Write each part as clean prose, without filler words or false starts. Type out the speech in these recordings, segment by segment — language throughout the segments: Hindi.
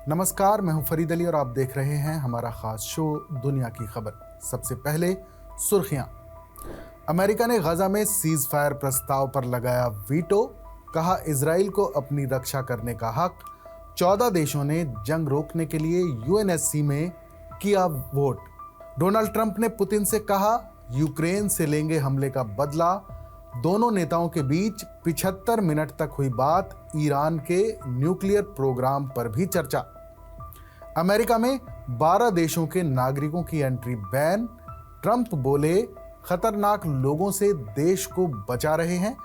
नमस्कार, मैं हूं फरीद अली और आप देख रहे हैं हमारा खास शो दुनिया की खबर। सबसे पहले सुर्खियां। अमेरिका ने गजा में सीज फायर प्रस्ताव पर लगाया वीटो, कहा इजराइल को अपनी रक्षा करने का हक। 14 देशों ने जंग रोकने के लिए यूएनएससी में किया वोट। डोनाल्ड ट्रंप ने पुतिन से कहा यूक्रेन से लेंगे हमले का बदला। दोनों नेताओं के बीच 75 मिनट तक हुई बात। ईरान के न्यूक्लियर प्रोग्राम पर भी चर्चा। अमेरिका में 12 देशों के नागरिकों की एंट्री बैन। ट्रंप बोले खतरनाक लोगों से देश को बचा रहे हैं।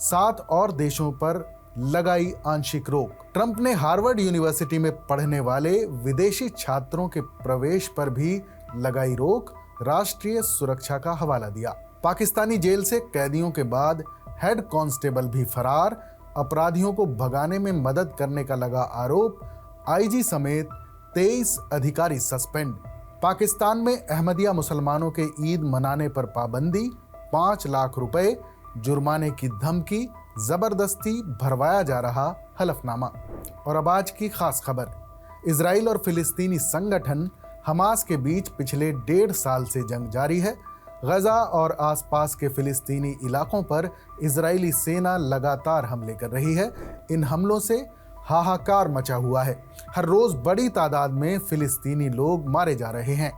7 और देशों पर लगाई आंशिक रोक। ट्रंप ने हार्वर्ड यूनिवर्सिटी में पढ़ने वाले विदेशी छात्रों के प्रवेश पर भी लगाई रोक। राष्ट्रीय सुरक्षा का हवाला दिया। पाकिस्तानी जेल से कैदियों के बाद हेड कांस्टेबल भी फरार। अपराधियों को भगाने में मदद करने का लगा आरोप। आईजी समेत 23 अधिकारी सस्पेंड। पाकिस्तान में अहमदिया मुसलमानों के ईद मनाने पर पाबंदी। 5 लाख रुपए जुर्माने की धमकी। जबरदस्ती भरवाया जा रहा हलफनामा। और अब आज की खास खबर। इजराइल और फिलिस्तीनी संगठन हमास के बीच पिछले 1.5 साल से जंग जारी है। गजा और आसपास के फिलिस्तीनी इलाकों पर इजरायली सेना लगातार हमले कर रही है। इन हमलों से हाहाकार मचा हुआ है। हर रोज बड़ी तादाद में फिलिस्तीनी लोग मारे जा रहे हैं।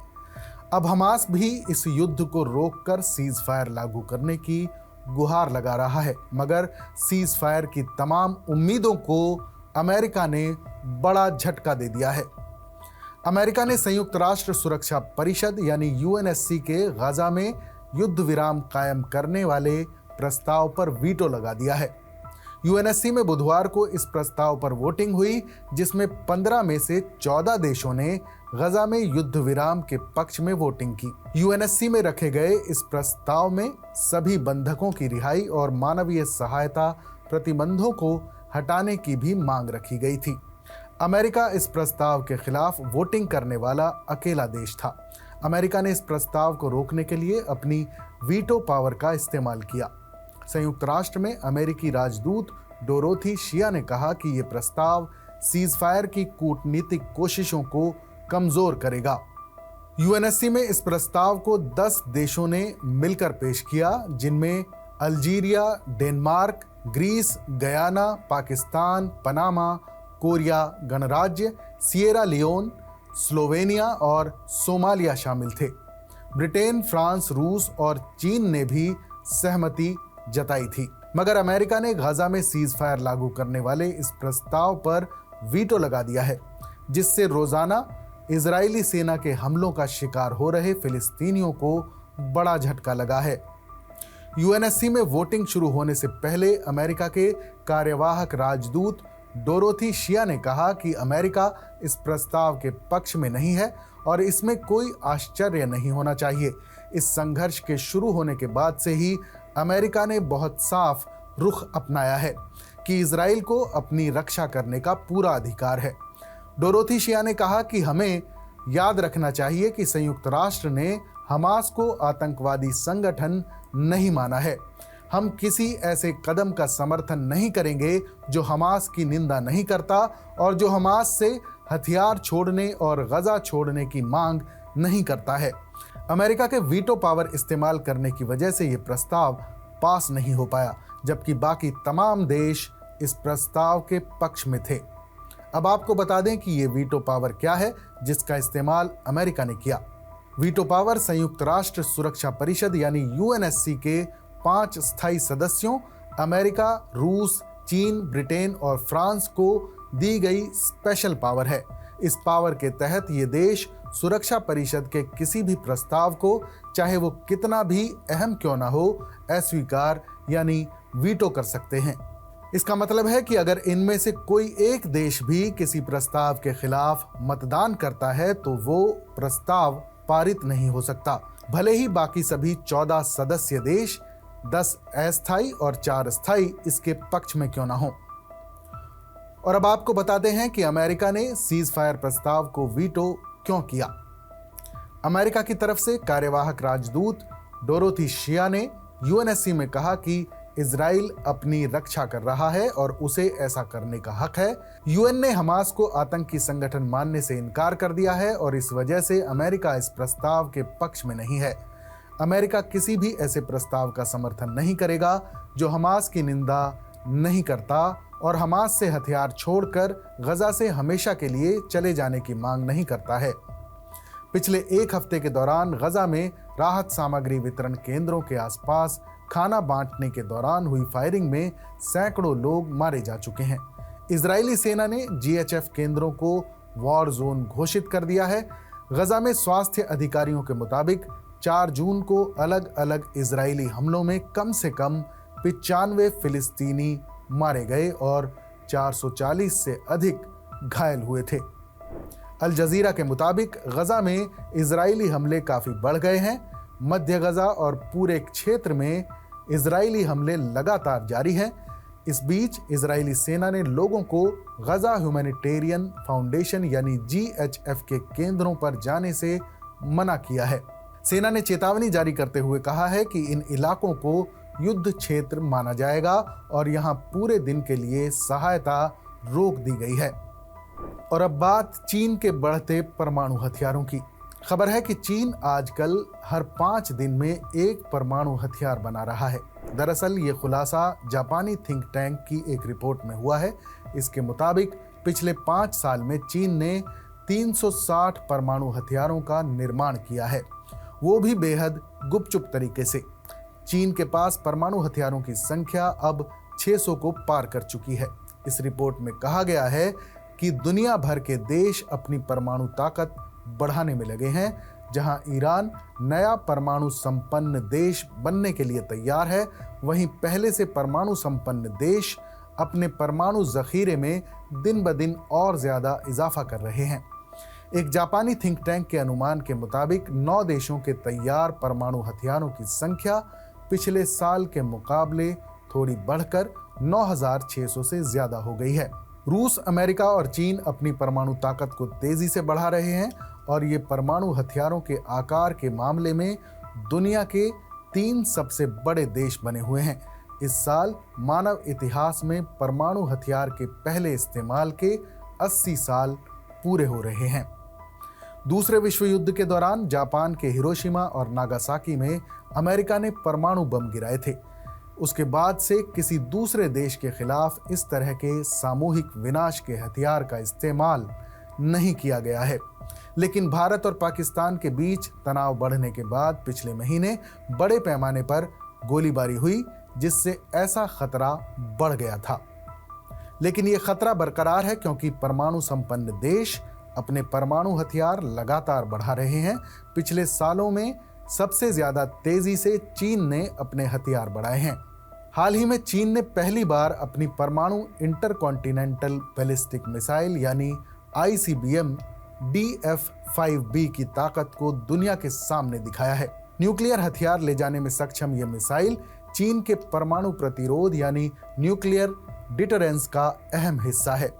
अब हमास भी इस युद्ध को रोककर सीज फायर लागू करने की गुहार लगा रहा है, मगर सीज फायर की तमाम उम्मीदों को अमेरिका ने बड़ा झटका दे दिया है। अमेरिका ने संयुक्त राष्ट्र सुरक्षा परिषद यानी यूएनएससी के गजा में युद्ध विराम कायम करने वाले प्रस्ताव पर वीटो लगा दिया है। यूएनएससी में बुधवार को इस प्रस्ताव पर वोटिंग हुई, जिसमें 15 में से 14 देशों ने गजा में युद्ध विराम के पक्ष में वोटिंग की। यूएनएससी में रखे गए इस प्रस्ताव में सभी बंधकों की रिहाई और मानवीय सहायता प्रतिबंधों को हटाने की भी मांग रखी गई थी। अमेरिका इस प्रस्ताव के खिलाफ वोटिंग करने वाला अकेला देश था। अमेरिका ने इस प्रस्ताव को रोकने के लिए अपनी वीटो पावर का इस्तेमाल किया। संयुक्त राष्ट्र में अमेरिकी राजदूत डोरोथी शिया ने कहा कि यह प्रस्ताव सीज फायर की कूटनीतिक कोशिशों को कमजोर करेगा। यूएनएससी में इस प्रस्ताव को 10 देशों ने मिलकर पेश किया, जिनमें Algeria, Denmark, Greece, Guyana, Pakistan, Panama, Korea गणराज्य, सिएरा लियोन, स्लोवेनिया और सोमालिया शामिल थे। ब्रिटेन, फ्रांस, रूस और चीन ने भी सहमति जताई थी, मगर अमेरिका ने गजा में सीज फायर लागू करने वाले इस प्रस्ताव पर वीटो लगा दिया है, जिससे रोजाना इजरायली सेना के हमलों का शिकार हो रहे फिलिस्तीनियों को बड़ा झटका लगा है। यूएनएससी में वोटिंग शुरू होने से पहले अमेरिका के कार्यवाहक राजदूत डोरोथी शिया ने कहा कि अमेरिका इस प्रस्ताव के पक्ष में नहीं है और इसमें कोई आश्चर्य नहीं होना चाहिए। इस संघर्ष के शुरू होने के बाद से ही अमेरिका ने बहुत साफ रुख अपनाया है कि इजराइल को अपनी रक्षा करने का पूरा अधिकार है। डोरोथी शिया ने कहा कि हमें याद रखना चाहिए कि संयुक्त राष्ट्र ने हमास को आतंकवादी संगठन नहीं माना है। हम किसी ऐसे कदम का समर्थन नहीं करेंगे जो हमास की निंदा नहीं करता और जो हमास से हथियार छोड़ने और गजा छोड़ने की मांग नहीं करता है। अमेरिका के वीटो पावर इस्तेमाल करने की वजह से ये प्रस्ताव पास नहीं हो पाया, जबकि बाकी तमाम देश इस प्रस्ताव के पक्ष में थे। अब आपको बता दें कि ये वीटो पावर क्या है जिसका इस्तेमाल अमेरिका ने किया। वीटो पावर संयुक्त राष्ट्र सुरक्षा परिषद यानी यूएनएससी के 5 स्थायी सदस्यों अमेरिका, रूस, चीन, ब्रिटेन और फ्रांस को दी गई स्पेशल पावर है। इस पावर के तहत ये देश सुरक्षा परिषद के किसी भी प्रस्ताव को, चाहे वो कितना भी अहम क्यों ना हो, अस्वीकार यानी वीटो कर सकते हैं। इसका मतलब है कि अगर इनमें से कोई एक देश भी किसी प्रस्ताव के खिलाफ मतदान करता है तो वो प्रस्ताव पारित नहीं हो सकता, भले ही बाकी सभी 14 सदस्य देश 10 अस्थायी और 4 स्थायी इसके पक्ष में क्यों ना हो। और अब आपको बताते हैं कि अमेरिका ने सीज फायर प्रस्ताव को वीटो क्यों किया। अमेरिका की तरफ से कार्यवाहक राजदूत डोरोथी शिया ने यूएनएससी में कहा कि इजराइल अपनी रक्षा कर रहा है और उसे ऐसा करने का हक है। यूएन ने हमास को आतंकी संगठन मानने से इनकार कर दिया है और इस वजह से अमेरिका इस प्रस्ताव के पक्ष में नहीं है। अमेरिका किसी भी ऐसे प्रस्ताव का समर्थन नहीं करेगा जो हमास की निंदा नहीं करता और हमास से हथियार छोड़कर गजा से हमेशा के लिए चले जाने की मांग नहीं करता है। पिछले एक हफ्ते के दौरान गजा में राहत सामग्री वितरण केंद्रों के आसपास खाना बांटने के दौरान हुई फायरिंग में सैकड़ों लोग मारे जा चुके हैं। इजरायली सेना ने जीएचएफ केंद्रों को वॉर जोन घोषित कर दिया है। गजा में स्वास्थ्य अधिकारियों के मुताबिक 4 जून को अलग अलग इजरायली हमलों में कम से कम 95 फिलिस्तीनी मारे गए और 440 से अधिक घायल हुए थे। अल जजीरा के मुताबिक गजा में इजरायली हमले काफी बढ़ गए हैं। मध्य गजा और पूरे क्षेत्र में इजरायली हमले लगातार जारी हैं। इस बीच इजरायली सेना ने लोगों को गजा ह्यूमैनिटेरियन फाउंडेशन यानी जीएचएफ के केंद्रों पर जाने से मना किया है। सेना ने चेतावनी जारी करते हुए कहा है कि इन इलाकों को युद्ध क्षेत्र माना जाएगा और यहां पूरे दिन के लिए सहायता रोक दी गई है। और अब बात चीन के बढ़ते परमाणु हथियारों की। खबर है कि चीन आजकल हर 5 दिन में एक परमाणु हथियार बना रहा है। दरअसल ये खुलासा जापानी थिंक टैंक की एक रिपोर्ट में हुआ है। इसके मुताबिक पिछले 5 साल में चीन ने 360 परमाणु हथियारों का निर्माण किया है, वो भी बेहद गुपचुप तरीके से। चीन के पास परमाणु हथियारों की संख्या अब 600 को पार कर चुकी है। इस रिपोर्ट में कहा गया है कि दुनिया भर के देश अपनी परमाणु ताकत बढ़ाने में लगे हैं। जहां ईरान नया परमाणु संपन्न देश बनने के लिए तैयार है, वहीं पहले से परमाणु संपन्न देश अपने परमाणु जखीरे में दिन ब दिन और ज्यादा इजाफा कर रहे हैं। एक जापानी थिंक टैंक के अनुमान के मुताबिक 9 देशों के तैयार परमाणु हथियारों की संख्या पिछले साल के मुकाबले थोड़ी बढ़कर 9,600 से ज्यादा हो गई है। रूस, अमेरिका और चीन अपनी परमाणु ताकत को तेजी से बढ़ा रहे हैं और ये परमाणु हथियारों के आकार के मामले में दुनिया के 3 सबसे बड़े देश बने हुए हैं। इस साल मानव इतिहास में परमाणु हथियार के पहले इस्तेमाल के 80 साल पूरे हो रहे हैं। दूसरे विश्व युद्ध के दौरान जापान के हिरोशिमा और नागासाकी में अमेरिका ने परमाणु बम गिराए थे। उसके बाद से किसी दूसरे देश के खिलाफ इस तरह के सामूहिक विनाश के हथियार का इस्तेमाल नहीं किया गया है। लेकिन भारत और पाकिस्तान के बीच तनाव बढ़ने के बाद पिछले महीने बड़े पैमाने पर गोलीबारी हुई, जिससे ऐसा खतरा बढ़ गया था। लेकिन ये खतरा बरकरार है क्योंकि परमाणु संपन्न देश अपने परमाणु हथियार लगातार बढ़ा रहे हैं। पिछले सालों में सबसे ज्यादा तेजी से चीन ने अपने हथियार बढ़ाए हैं। हाल ही में चीन ने पहली बार अपनी परमाणु इंटरकॉन्टिनेंटल बैलिस्टिक मिसाइल यानी ICBM DF-5B की ताकत को दुनिया के सामने दिखाया है। न्यूक्लियर हथियार ले जाने में सक्षम यह मिसाइल चीन के परमाणु प्रतिरोध यानी न्यूक्लियर डिटरेंस का अहम हिस्सा है।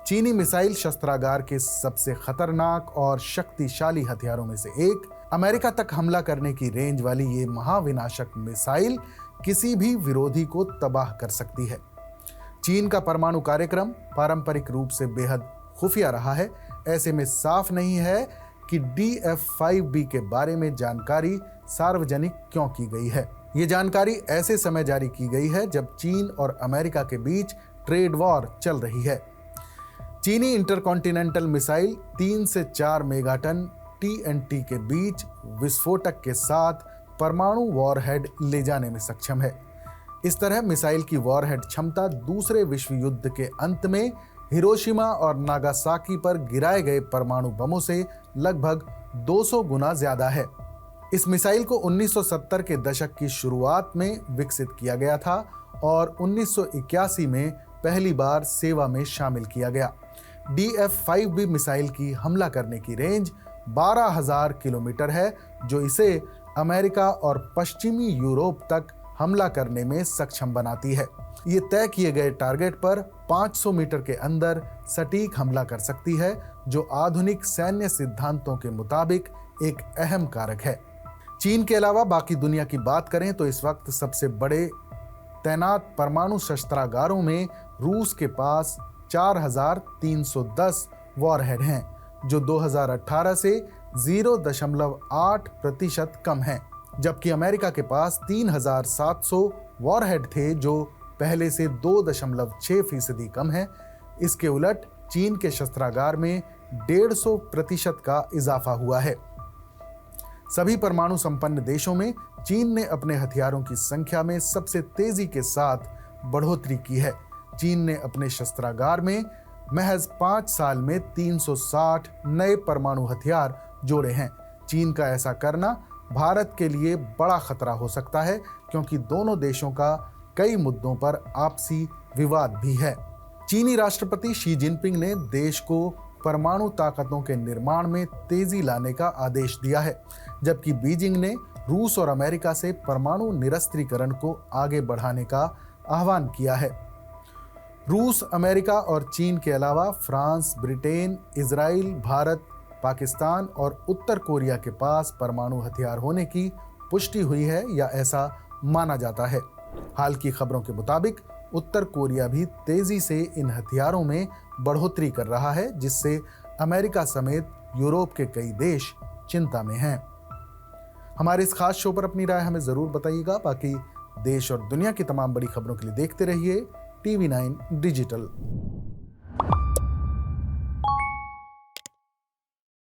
चीनी मिसाइल शस्त्रागार के सबसे खतरनाक और शक्तिशाली हथियारों में से एक। अमेरिका तक हमला करने की रेंज वाली ये महाविनाशक मिसाइल किसी भी विरोधी को तबाह कर सकती है। चीन का परमाणु कार्यक्रम पारंपरिक रूप से बेहद खुफिया रहा है। ऐसे में साफ नहीं है कि DF-5B के बारे में जानकारी सार्वजनिक क्यों की गई है। ये जानकारी ऐसे समय जारी की गई है जब चीन और अमेरिका के बीच ट्रेड वॉर चल रही है। चीनी इंटरकॉन्टिनेंटल मिसाइल 3 से 4 मेगाटन TNT के बीच विस्फोटक के साथ परमाणु वॉरहेड ले जाने में सक्षम है। इस तरह मिसाइल की वॉरहेड क्षमता दूसरे विश्व युद्ध के अंत में हिरोशिमा और नागासाकी पर गिराए गए परमाणु बमों से लगभग 200 गुना ज्यादा है। इस मिसाइल को 1970 के दशक की शुरुआत में विकसित किया गया था और 1981 में पहली बार सेवा में शामिल किया गया। DF-5B मिसाइल की हमला करने की रेंज 12,000 किलोमीटर है, जो इसे अमेरिका और पश्चिमी यूरोप तक हमला करने में सक्षम बनाती है। ये तय किए गए टारगेट पर 500 मीटर के अंदर सटीक हमला कर सकती है, जो आधुनिक सैन्य सिद्धांतों के मुताबिक एक अहम कारक है। चीन के अलावा बाकी दुनिया की बात करें तो इस वक्त सबसे बड़े तैनात परमाणु शस्त्रागारों में रूस के पास 4,310 वॉरहेड हैं, जो 2018 से 0.8% कम हैं, जबकि अमेरिका के पास 3,700 वॉरहेड थे, जो पहले से 2.6% कम है। इसके उलट चीन के शस्त्रागार में 150% का इजाफा हुआ है। सभी परमाणु संपन्न देशों में चीन ने अपने हथियारों की संख्या में सबसे तेजी के साथ बढ़ोतरी की है। चीन ने अपने शस्त्रागार में महज 5 साल में 360 नए परमाणु हथियार जोड़े हैं। चीन का ऐसा करना भारत के लिए बड़ा खतरा हो सकता है, क्योंकि दोनों देशों का कई मुद्दों पर आपसी विवाद भी है। चीनी राष्ट्रपति शी जिनपिंग ने देश को परमाणु ताकतों के निर्माण में तेजी लाने का आदेश दिया है, जबकि बीजिंग ने रूस और अमेरिका से परमाणु निरस्त्रीकरण को आगे बढ़ाने का आह्वान किया है। रूस, अमेरिका और चीन के अलावा France, Britain, Israel, Bharat, Pakistan और उत्तर कोरिया के पास परमाणु हथियार होने की पुष्टि हुई है या ऐसा माना जाता है। हाल की खबरों के मुताबिक उत्तर कोरिया भी तेजी से इन हथियारों में बढ़ोतरी कर रहा है, जिससे अमेरिका समेत यूरोप के कई देश चिंता में हैं। हमारे इस खास शो पर अपनी राय हमें जरूर बताइएगा। बाकी देश और दुनिया की तमाम बड़ी खबरों के लिए देखते रहिए TV9 डिजिटल।